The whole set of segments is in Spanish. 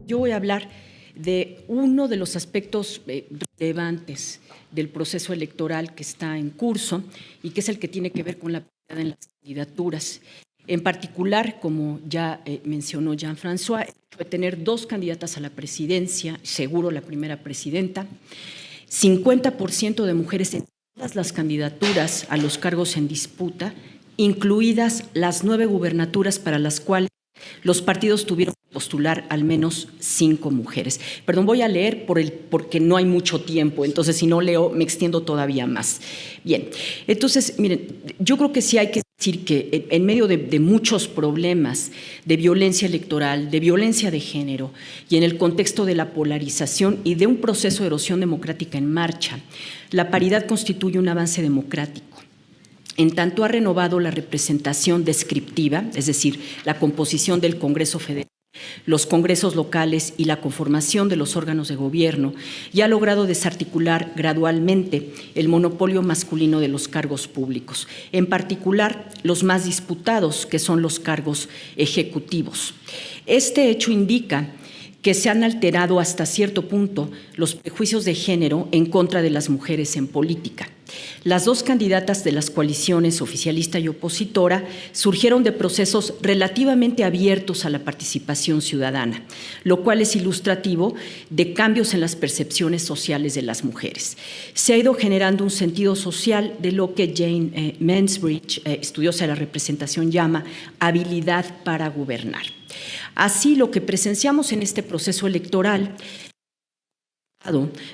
Yo voy a hablar de uno de los aspectos relevantes del proceso electoral que está en curso y que es el que tiene que ver con la paridad en las candidaturas. En particular, como ya mencionó Jean-François, de tener dos candidatas a la presidencia, seguro la primera presidenta, 50% de mujeres en todas las candidaturas a los cargos en disputa, incluidas las 9 gubernaturas para las cuales los partidos tuvieron que postular al menos 5 mujeres. Perdón, voy a leer porque no hay mucho tiempo, entonces si no leo me extiendo todavía más. Bien, entonces, miren, yo creo que sí hay que decir que en medio de muchos problemas de violencia electoral, de violencia de género y en el contexto de la polarización y de un proceso de erosión democrática en marcha, la paridad constituye un avance democrático. En tanto ha renovado la representación descriptiva, es decir, la composición del Congreso Federal, los congresos locales y la conformación de los órganos de gobierno, y ha logrado desarticular gradualmente el monopolio masculino de los cargos públicos, en particular los más disputados, que son los cargos ejecutivos. Este hecho indica que se han alterado hasta cierto punto los prejuicios de género en contra de las mujeres en política. Las dos candidatas de las coaliciones oficialista y opositora surgieron de procesos relativamente abiertos a la participación ciudadana, lo cual es ilustrativo de cambios en las percepciones sociales de las mujeres. Se ha ido generando un sentido social de lo que Jane Mansbridge, estudiosa de la representación, llama habilidad para gobernar. Así, lo que presenciamos en este proceso electoral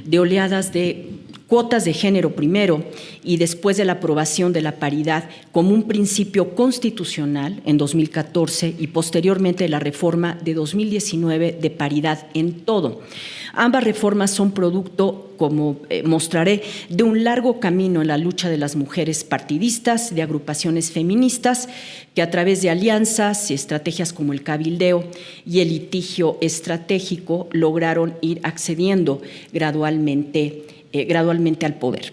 de oleadas de cuotas de género primero y después de la aprobación de la paridad como un principio constitucional en 2014 y posteriormente la reforma de 2019 de paridad en todo. Ambas reformas son producto, como mostraré, de un largo camino en la lucha de las mujeres partidistas, de agrupaciones feministas, que a través de alianzas y estrategias como el cabildeo y el litigio estratégico lograron ir accediendo gradualmente al poder.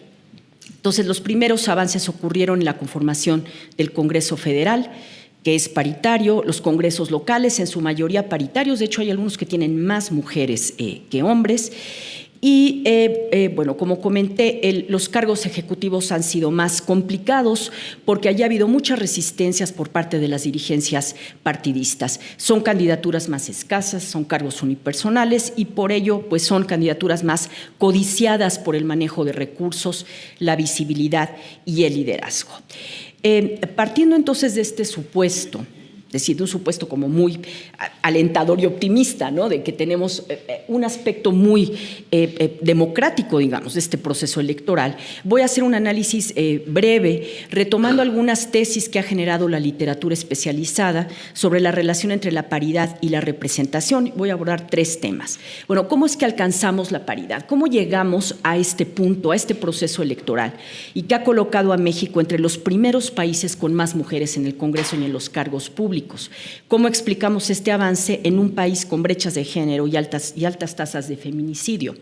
Entonces, los primeros avances ocurrieron en la conformación del Congreso Federal, que es paritario, los congresos locales, en su mayoría paritarios, de hecho hay algunos que tienen más mujeres que hombres, y bueno, como comenté, los cargos ejecutivos han sido más complicados porque haya habido muchas resistencias por parte de las dirigencias partidistas. Son candidaturas más escasas, son cargos unipersonales y por ello pues son candidaturas más codiciadas por el manejo de recursos, la visibilidad y el liderazgo. Partiendo entonces de este supuesto, es decir, de un supuesto como muy alentador y optimista, ¿no?, de que tenemos un aspecto muy democrático, digamos, de este proceso electoral, voy a hacer un análisis breve, retomando algunas tesis que ha generado la literatura especializada sobre la relación entre la paridad y la representación. Voy a abordar 3 temas. Bueno, ¿cómo es que alcanzamos la paridad? ¿Cómo llegamos a este punto, a este proceso electoral? Y que ha colocado a México entre los primeros países con más mujeres en el Congreso y en los cargos públicos. ¿Cómo explicamos este avance en un país con brechas de género y altas tasas de feminicidio?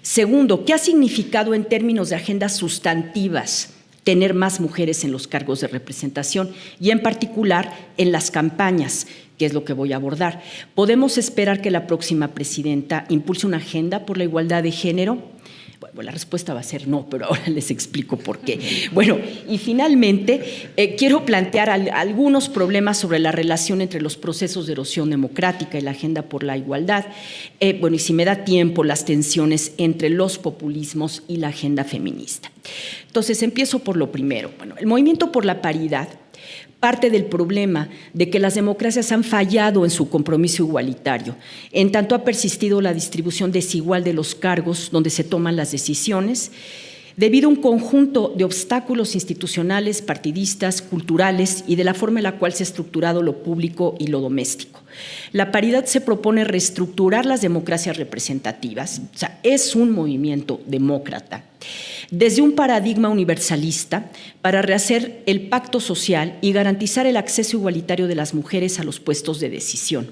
Segundo, ¿qué ha significado en términos de agendas sustantivas tener más mujeres en los cargos de representación y en particular en las campañas, que es lo que voy a abordar? ¿Podemos esperar que la próxima presidenta impulse una agenda por la igualdad de género? Bueno, la respuesta va a ser no, pero ahora les explico por qué. Bueno, y finalmente quiero plantear algunos problemas sobre la relación entre los procesos de erosión democrática y la agenda por la igualdad. Bueno, y si me da tiempo, las tensiones entre los populismos y la agenda feminista. Entonces, empiezo por lo primero. Bueno, el movimiento por la paridad parte del problema de que las democracias han fallado en su compromiso igualitario, en tanto ha persistido la distribución desigual de los cargos donde se toman las decisiones, debido a un conjunto de obstáculos institucionales, partidistas, culturales y de la forma en la cual se ha estructurado lo público y lo doméstico. La paridad se propone reestructurar las democracias representativas, o sea, es un movimiento demócrata, desde un paradigma universalista para rehacer el pacto social y garantizar el acceso igualitario de las mujeres a los puestos de decisión.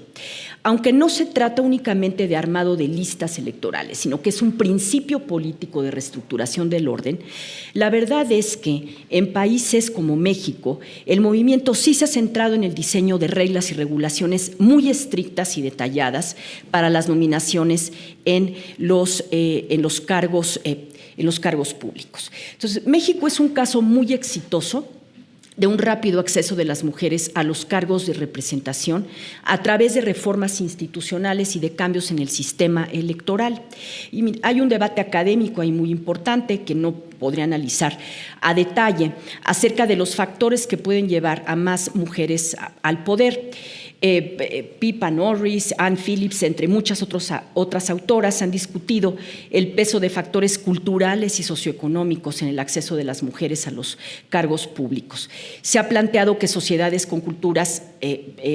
Aunque no se trata únicamente de armado de listas electorales, sino que es un principio político de reestructuración del orden, la verdad es que en países como México, el movimiento sí se ha centrado en el diseño de reglas y regulaciones muy estrictas y detalladas para las nominaciones en los cargos públicos. Entonces, México es un caso muy exitoso de un rápido acceso de las mujeres a los cargos de representación a través de reformas institucionales y de cambios en el sistema electoral. Y hay un debate académico ahí muy importante que no podría analizar a detalle acerca de los factores que pueden llevar a más mujeres al poder. Pippa Norris, Ann Phillips, entre muchas otras autoras, han discutido el peso de factores culturales y socioeconómicos en el acceso de las mujeres a los cargos públicos. Se ha planteado que sociedades con culturas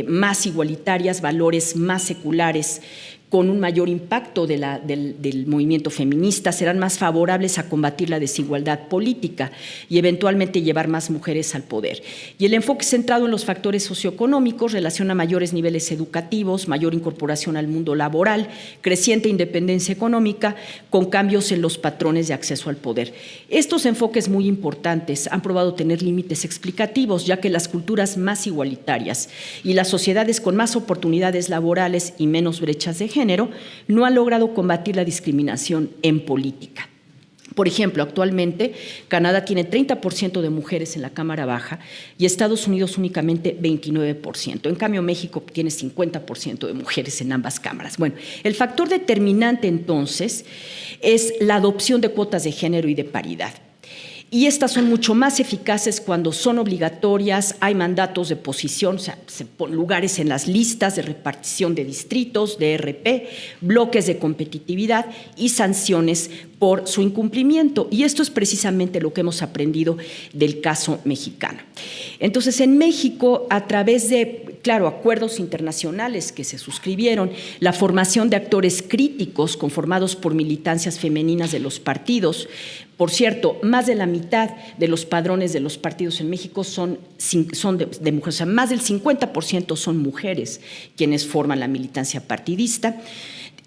más igualitarias, valores más seculares, con un mayor impacto del movimiento feminista, serán más favorables a combatir la desigualdad política y eventualmente llevar más mujeres al poder. Y el enfoque centrado en los factores socioeconómicos relaciona mayores niveles educativos, mayor incorporación al mundo laboral, creciente independencia económica, con cambios en los patrones de acceso al poder. Estos enfoques muy importantes han probado tener límites explicativos, ya que las culturas más igualitarias y las sociedades con más oportunidades laborales y menos brechas de género no han logrado combatir la discriminación en política. Por ejemplo, actualmente Canadá tiene 30% de mujeres en la Cámara Baja y Estados Unidos únicamente 29%. En cambio, México tiene 50% de mujeres en ambas cámaras. Bueno, el factor determinante entonces es la adopción de cuotas de género y de paridad. Y estas son mucho más eficaces cuando son obligatorias, hay mandatos de posición, o sea, se ponen lugares en las listas de repartición de distritos, de RP, bloques de competitividad y sanciones por su incumplimiento. Y esto es precisamente lo que hemos aprendido del caso mexicano. Entonces, en México, a través de, claro, acuerdos internacionales que se suscribieron, la formación de actores críticos conformados por militancias femeninas de los partidos. Por cierto, más de la mitad de los padrones de los partidos en México son de mujeres, o sea, más del 50% son mujeres quienes forman la militancia partidista.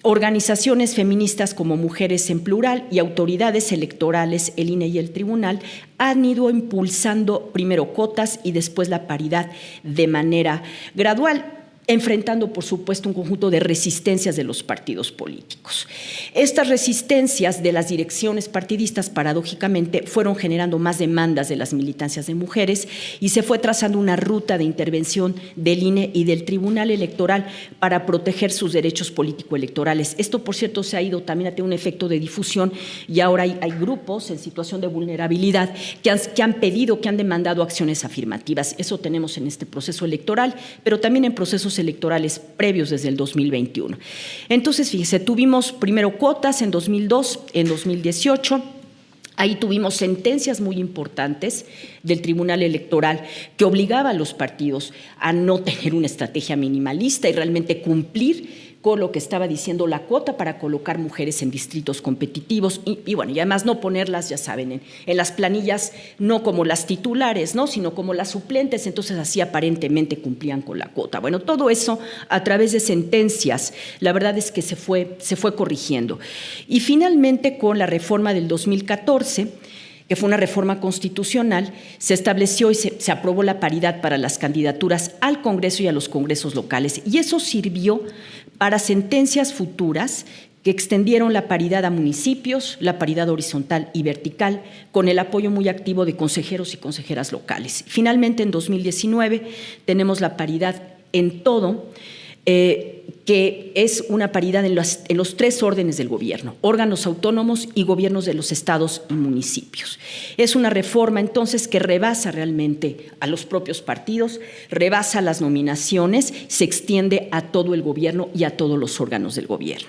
Organizaciones feministas como Mujeres en Plural y autoridades electorales, el INE y el Tribunal, han ido impulsando primero cuotas y después la paridad de manera gradual, enfrentando, por supuesto, un conjunto de resistencias de los partidos políticos. Estas resistencias de las direcciones partidistas, paradójicamente, fueron generando más demandas de las militancias de mujeres y se fue trazando una ruta de intervención del INE y del Tribunal Electoral para proteger sus derechos político-electorales. Esto, por cierto, se ha ido también a tener un efecto de difusión y ahora hay grupos en situación de vulnerabilidad que han pedido, que han demandado acciones afirmativas. Eso tenemos en este proceso electoral, pero también en procesos electorales previos desde el 2021. Entonces, fíjese, tuvimos primero cuotas en 2002, en 2018, ahí tuvimos sentencias muy importantes del Tribunal Electoral que obligaba a los partidos a no tener una estrategia minimalista y realmente cumplir con lo que estaba diciendo la cuota para colocar mujeres en distritos competitivos y bueno, y además no ponerlas, ya saben, en las planillas no como las titulares, ¿no?, sino como las suplentes, entonces así aparentemente cumplían con la cuota. Bueno, todo eso a través de sentencias, la verdad es que se fue corrigiendo. Y finalmente, con la reforma del 2014, que fue una reforma constitucional, se estableció y se aprobó la paridad para las candidaturas al Congreso y a los congresos locales. Y eso sirvió para sentencias futuras que extendieron la paridad a municipios, la paridad horizontal y vertical, con el apoyo muy activo de consejeros y consejeras locales. Finalmente, en 2019, tenemos la paridad en todo, que es una paridad en los tres órdenes del gobierno, órganos autónomos y gobiernos de los estados y municipios. Es una reforma entonces que rebasa realmente a los propios partidos, rebasa las nominaciones, se extiende a todo el gobierno y a todos los órganos del gobierno.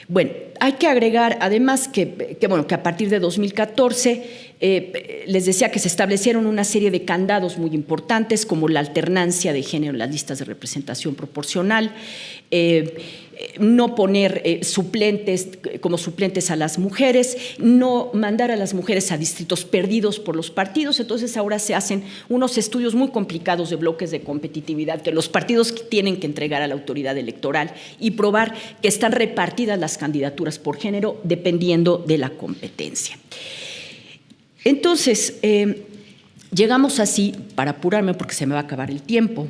Bueno, hay que agregar además que a partir de 2014 les decía que se establecieron una serie de candados muy importantes como la alternancia de género en las listas de representación proporcional, no poner como suplentes a las mujeres, no mandar a las mujeres a distritos perdidos por los partidos. Entonces ahora se hacen unos estudios muy complicados de bloques de competitividad que los partidos tienen que entregar a la autoridad electoral y probar que están repartidas las candidaturas por género dependiendo de la competencia. Entonces, llegamos así, para apurarme porque se me va a acabar el tiempo,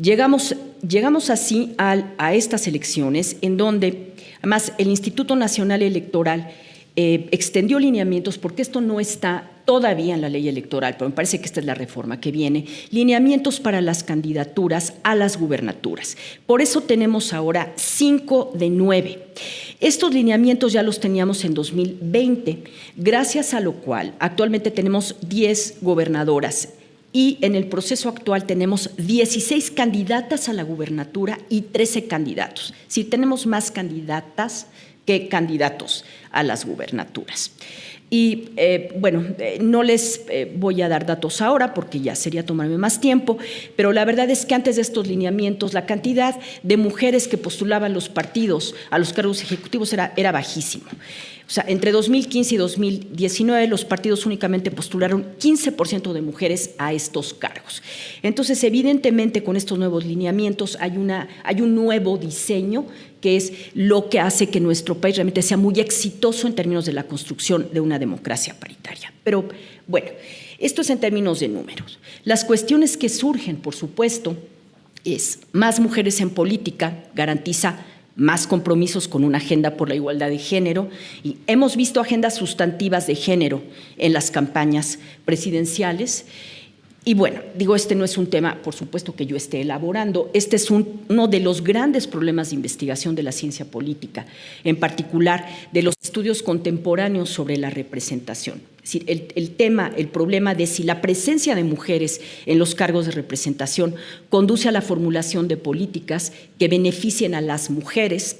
Llegamos así a estas elecciones en donde, además, el Instituto Nacional Electoral extendió lineamientos, porque esto no está todavía en la ley electoral, pero me parece que esta es la reforma que viene, lineamientos para las candidaturas a las gubernaturas. Por eso tenemos ahora 5 de 9. Estos lineamientos ya los teníamos en 2020, gracias a lo cual actualmente tenemos 10 gobernadoras y en el proceso actual tenemos 16 candidatas a la gubernatura y 13 candidatos. Si tenemos más candidatas que candidatos a las gubernaturas. Y no les voy a dar datos ahora porque ya sería tomarme más tiempo, pero la verdad es que antes de estos lineamientos la cantidad de mujeres que postulaban los partidos a los cargos ejecutivos era bajísimo. O sea, entre 2015 y 2019 los partidos únicamente postularon 15% de mujeres a estos cargos. Entonces, evidentemente, con estos nuevos lineamientos hay un nuevo diseño que es lo que hace que nuestro país realmente sea muy exitoso en términos de la construcción de una democracia paritaria. Pero, bueno, esto es en términos de números. Las cuestiones que surgen, por supuesto, es más mujeres en política, garantiza más compromisos con una agenda por la igualdad de género, y hemos visto agendas sustantivas de género en las campañas presidenciales. Y bueno, digo, este no es un tema, por supuesto, que yo esté elaborando, este es uno de los grandes problemas de investigación de la ciencia política, en particular de los estudios contemporáneos sobre la representación. Es decir, el problema de si la presencia de mujeres en los cargos de representación conduce a la formulación de políticas que beneficien a las mujeres.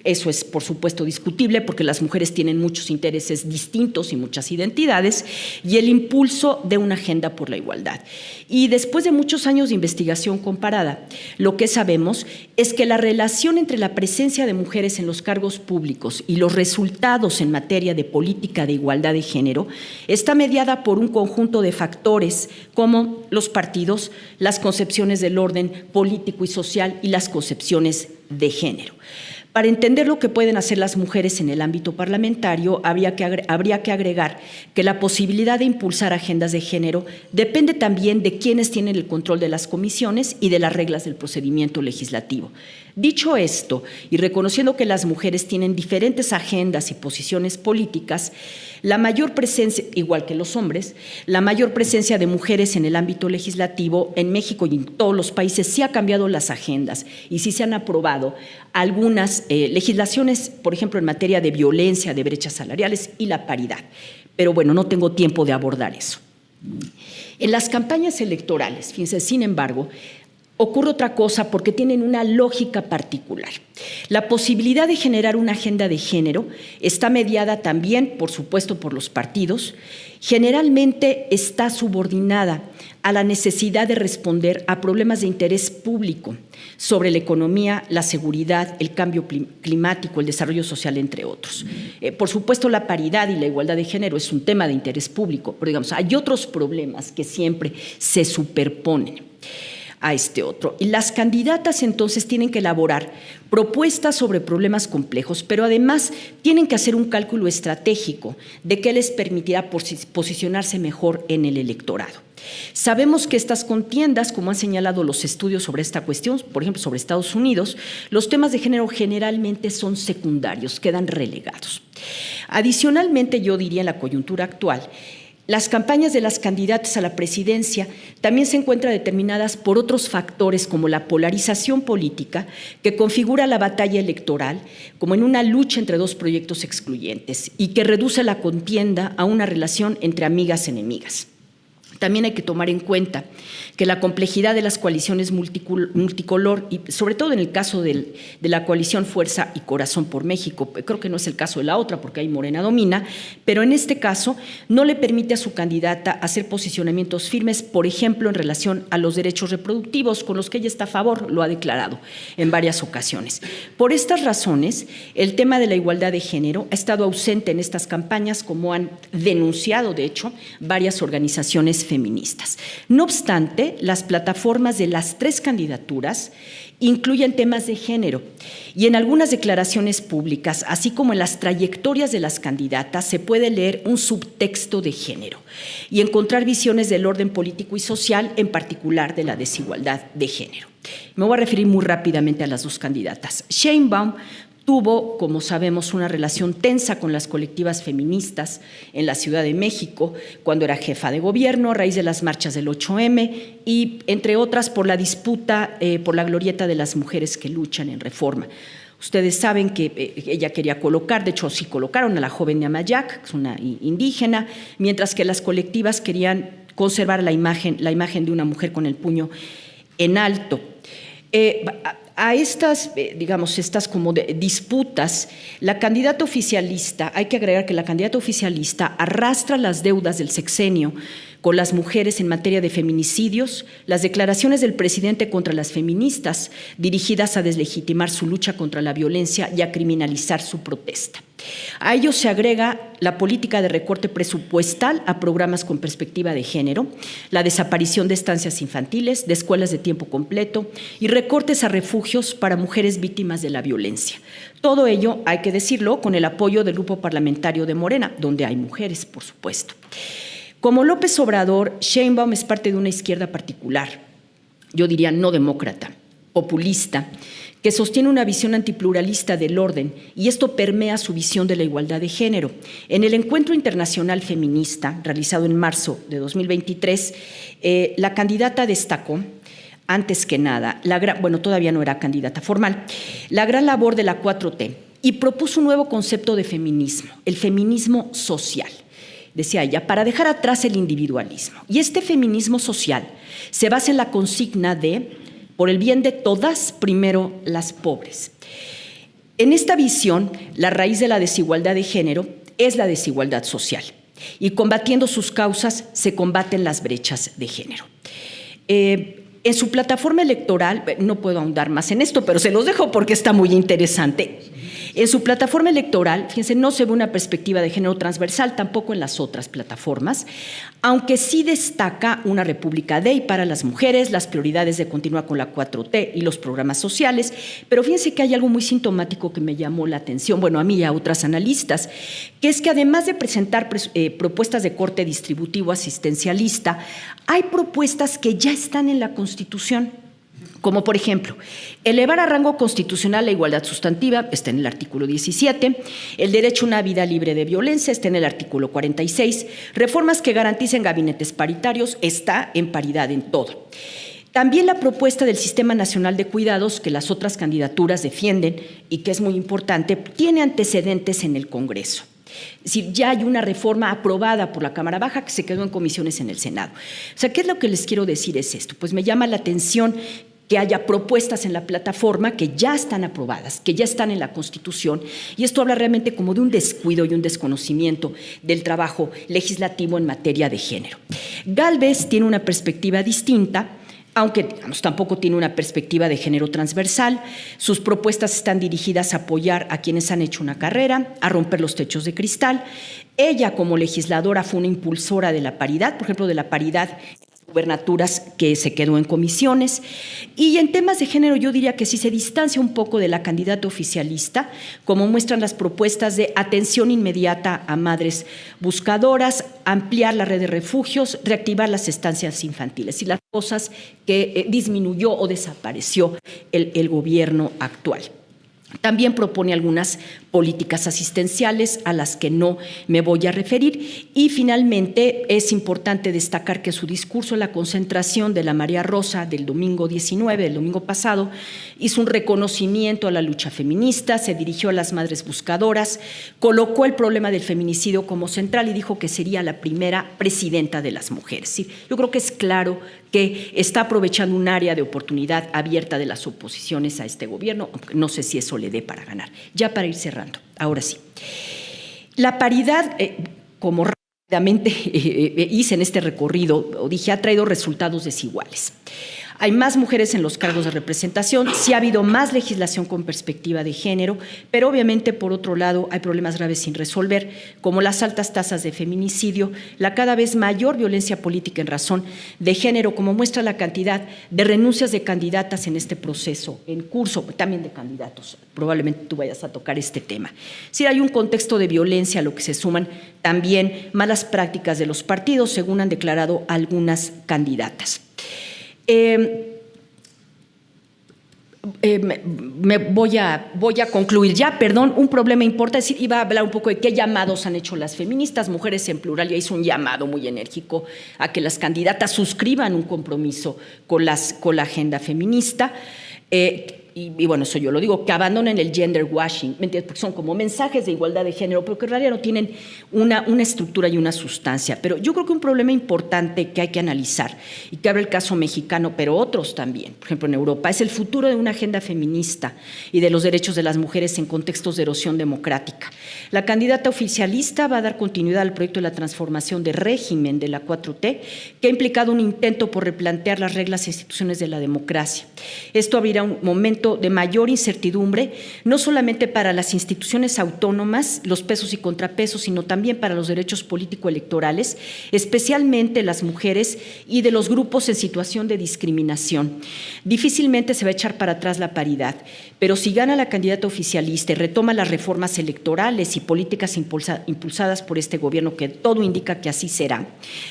Eso es, por supuesto, discutible porque las mujeres tienen muchos intereses distintos y muchas identidades, y el impulso de una agenda por la igualdad. Y después de muchos años de investigación comparada, lo que sabemos es que la relación entre la presencia de mujeres en los cargos públicos y los resultados en materia de política de igualdad de género está mediada por un conjunto de factores como los partidos, las concepciones del orden político y social y las concepciones de género. Para entender lo que pueden hacer las mujeres en el ámbito parlamentario, habría que agregar que la posibilidad de impulsar agendas de género depende también de quienes tienen el control de las comisiones y de las reglas del procedimiento legislativo. Dicho esto, y reconociendo que las mujeres tienen diferentes agendas y posiciones políticas, la mayor presencia, igual que los hombres, la mayor presencia de mujeres en el ámbito legislativo en México y en todos los países sí ha cambiado las agendas y sí se han aprobado algunas legislaciones, por ejemplo, en materia de violencia, de brechas salariales y la paridad. Pero bueno, no tengo tiempo de abordar eso. En las campañas electorales, fíjense, sin embargo, ocurre otra cosa porque tienen una lógica particular. La posibilidad de generar una agenda de género está mediada también, por supuesto, por los partidos. Generalmente está subordinada a la necesidad de responder a problemas de interés público sobre la economía, la seguridad, el cambio climático, el desarrollo social, entre otros. Por supuesto, la paridad y la igualdad de género es un tema de interés público, pero digamos, hay otros problemas que siempre se superponen a este otro. Y las candidatas entonces tienen que elaborar propuestas sobre problemas complejos, pero además tienen que hacer un cálculo estratégico de qué les permitirá posicionarse mejor en el electorado. Sabemos que estas contiendas, como han señalado los estudios sobre esta cuestión, por ejemplo, sobre Estados Unidos, los temas de género generalmente son secundarios, quedan relegados. Adicionalmente, yo diría en la coyuntura actual, las campañas de las candidatas a la presidencia también se encuentran determinadas por otros factores como la polarización política que configura la batalla electoral como en una lucha entre dos proyectos excluyentes y que reduce la contienda a una relación entre amigas-enemigas. También hay que tomar en cuenta que la complejidad de las coaliciones multicolor, y sobre todo en el caso de la coalición Fuerza y Corazón por México, creo que no es el caso de la otra porque ahí Morena domina, pero en este caso no le permite a su candidata hacer posicionamientos firmes, por ejemplo, en relación a los derechos reproductivos, con los que ella está a favor, lo ha declarado en varias ocasiones. Por estas razones, el tema de la igualdad de género ha estado ausente en estas campañas, como han denunciado, de hecho, varias organizaciones feministas. No obstante, las plataformas de las tres candidaturas incluyen temas de género. Y en algunas declaraciones públicas, así como en las trayectorias de las candidatas, se puede leer un subtexto de género y encontrar visiones del orden político y social, en particular de la desigualdad de género. Me voy a referir muy rápidamente a las dos candidatas. Sheinbaum tuvo, como sabemos, una relación tensa con las colectivas feministas en la Ciudad de México cuando era jefa de gobierno, a raíz de las marchas del 8M y, entre otras, por la disputa por la glorieta de las mujeres que luchan en Reforma. Ustedes saben que ella quería colocar, de hecho sí colocaron a la joven de Amayac, que es una indígena, mientras que las colectivas querían conservar la imagen de una mujer con el puño en alto. A estas, digamos, estas como disputas, la candidata oficialista, hay que agregar que la candidata oficialista arrastra las deudas del sexenio con las mujeres en materia de feminicidios, las declaraciones del presidente contra las feministas dirigidas a deslegitimar su lucha contra la violencia y a criminalizar su protesta. A ello se agrega la política de recorte presupuestal a programas con perspectiva de género, la desaparición de estancias infantiles, de escuelas de tiempo completo y recortes a refugios para mujeres víctimas de la violencia. Todo ello, hay que decirlo, con el apoyo del grupo parlamentario de Morena, donde hay mujeres, por supuesto. Como López Obrador, Sheinbaum es parte de una izquierda particular, yo diría no demócrata, populista, que sostiene una visión antipluralista del orden, y esto permea su visión de la igualdad de género. En el Encuentro Internacional Feminista, realizado en marzo de 2023, la candidata destacó, antes que nada, todavía no era candidata formal, la gran labor de la 4T y propuso un nuevo concepto de feminismo, el feminismo social. Decía ella, para dejar atrás el individualismo. Y este feminismo social se basa en la consigna de, por el bien de todas, primero las pobres. En esta visión, la raíz de la desigualdad de género es la desigualdad social. Y combatiendo sus causas, se combaten las brechas de género. En su plataforma electoral, no puedo ahondar más en esto, pero se los dejo porque está muy interesante. En su plataforma electoral, fíjense, no se ve una perspectiva de género transversal, tampoco en las otras plataformas, aunque sí destaca una república de y para las mujeres, las prioridades de continuar con la 4T y los programas sociales, pero fíjense que hay algo muy sintomático que me llamó la atención, bueno, a mí y a otras analistas, que es que además de presentar propuestas de corte distributivo asistencialista, hay propuestas que ya están en la Constitución. Como por ejemplo, elevar a rango constitucional la igualdad sustantiva, está en el artículo 17, el derecho a una vida libre de violencia, está en el artículo 46, reformas que garanticen gabinetes paritarios, está en paridad en todo. También la propuesta del Sistema Nacional de Cuidados, que las otras candidaturas defienden y que es muy importante, tiene antecedentes en el Congreso. Es decir, ya hay una reforma aprobada por la Cámara Baja que se quedó en comisiones en el Senado. O sea, ¿qué es lo que les quiero decir? Es esto, pues me llama la atención que haya propuestas en la plataforma que ya están aprobadas, que ya están en la Constitución, y esto habla realmente como de un descuido y un desconocimiento del trabajo legislativo en materia de género. Gálvez tiene una perspectiva distinta, aunque digamos, tampoco tiene una perspectiva de género transversal. Sus propuestas están dirigidas a apoyar a quienes han hecho una carrera, a romper los techos de cristal. Ella, como legisladora, fue una impulsora de la paridad, por ejemplo, de la paridad gubernaturas que se quedó en comisiones. Y en temas de género yo diría que sí se distancia un poco de la candidata oficialista, como muestran las propuestas de atención inmediata a madres buscadoras, ampliar la red de refugios, reactivar las estancias infantiles y las cosas que disminuyó o desapareció el gobierno actual. También propone algunas políticas asistenciales a las que no me voy a referir. Y finalmente es importante destacar que su discurso, la concentración de la Marea Rosa del domingo 19, del domingo pasado, hizo un reconocimiento a la lucha feminista, se dirigió a las madres buscadoras, colocó el problema del feminicidio como central y dijo que sería la primera presidenta de las mujeres. Sí, yo creo que es claro que está aprovechando un área de oportunidad abierta de las oposiciones a este gobierno, aunque no sé si eso le dé para ganar. Ya para ir cerrando. Ahora sí, la paridad, como rápidamente hice en este recorrido, dije, ha traído resultados desiguales. Hay más mujeres en los cargos de representación, sí ha habido más legislación con perspectiva de género, pero obviamente, por otro lado, hay problemas graves sin resolver, como las altas tasas de feminicidio, la cada vez mayor violencia política en razón de género, como muestra la cantidad de renuncias de candidatas en este proceso en curso, también de candidatos. Probablemente tú vayas a tocar este tema. Sí hay un contexto de violencia a lo que se suman también malas prácticas de los partidos, según han declarado algunas candidatas. Me voy a concluir ya, perdón, un problema importante, iba a hablar un poco de qué llamados han hecho las feministas, mujeres en plural, ya hizo un llamado muy enérgico a que las candidatas suscriban un compromiso con la agenda feminista. Y bueno, eso yo lo digo, que abandonen el gender washing, ¿me entiendes? Porque son como mensajes de igualdad de género, pero que en realidad no tienen una estructura y una sustancia. Pero yo creo que un problema importante que hay que analizar, y que abre el caso mexicano, pero otros también, por ejemplo en Europa, es el futuro de una agenda feminista y de los derechos de las mujeres en contextos de erosión democrática. La candidata oficialista va a dar continuidad al proyecto de la transformación de régimen de la 4T, que ha implicado un intento por replantear las reglas e instituciones de la democracia. Esto abrirá un momento de mayor incertidumbre, no solamente para las instituciones autónomas, los pesos y contrapesos, sino también para los derechos político-electorales, especialmente las mujeres y de los grupos en situación de discriminación. Difícilmente se va a echar para atrás la paridad, pero si gana la candidata oficialista y retoma las reformas electorales y políticas impulsadas por este gobierno, que todo indica que así será,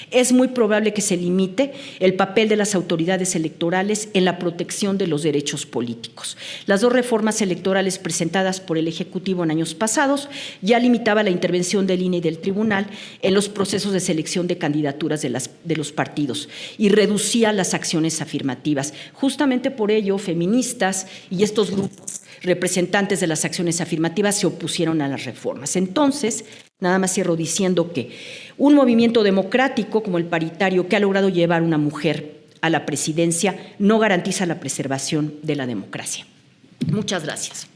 es muy probable que se limite el papel de las autoridades electorales en la protección de los derechos políticos. Las dos reformas electorales presentadas por el Ejecutivo en años pasados ya limitaba la intervención del INE y del Tribunal en los procesos de selección de candidaturas de los partidos y reducía las acciones afirmativas. Justamente por ello, feministas y estos grupos representantes de las acciones afirmativas se opusieron a las reformas. Entonces, nada más cierro diciendo que un movimiento democrático como el paritario, que ha logrado llevar una mujer a la presidencia, no garantiza la preservación de la democracia. Muchas gracias.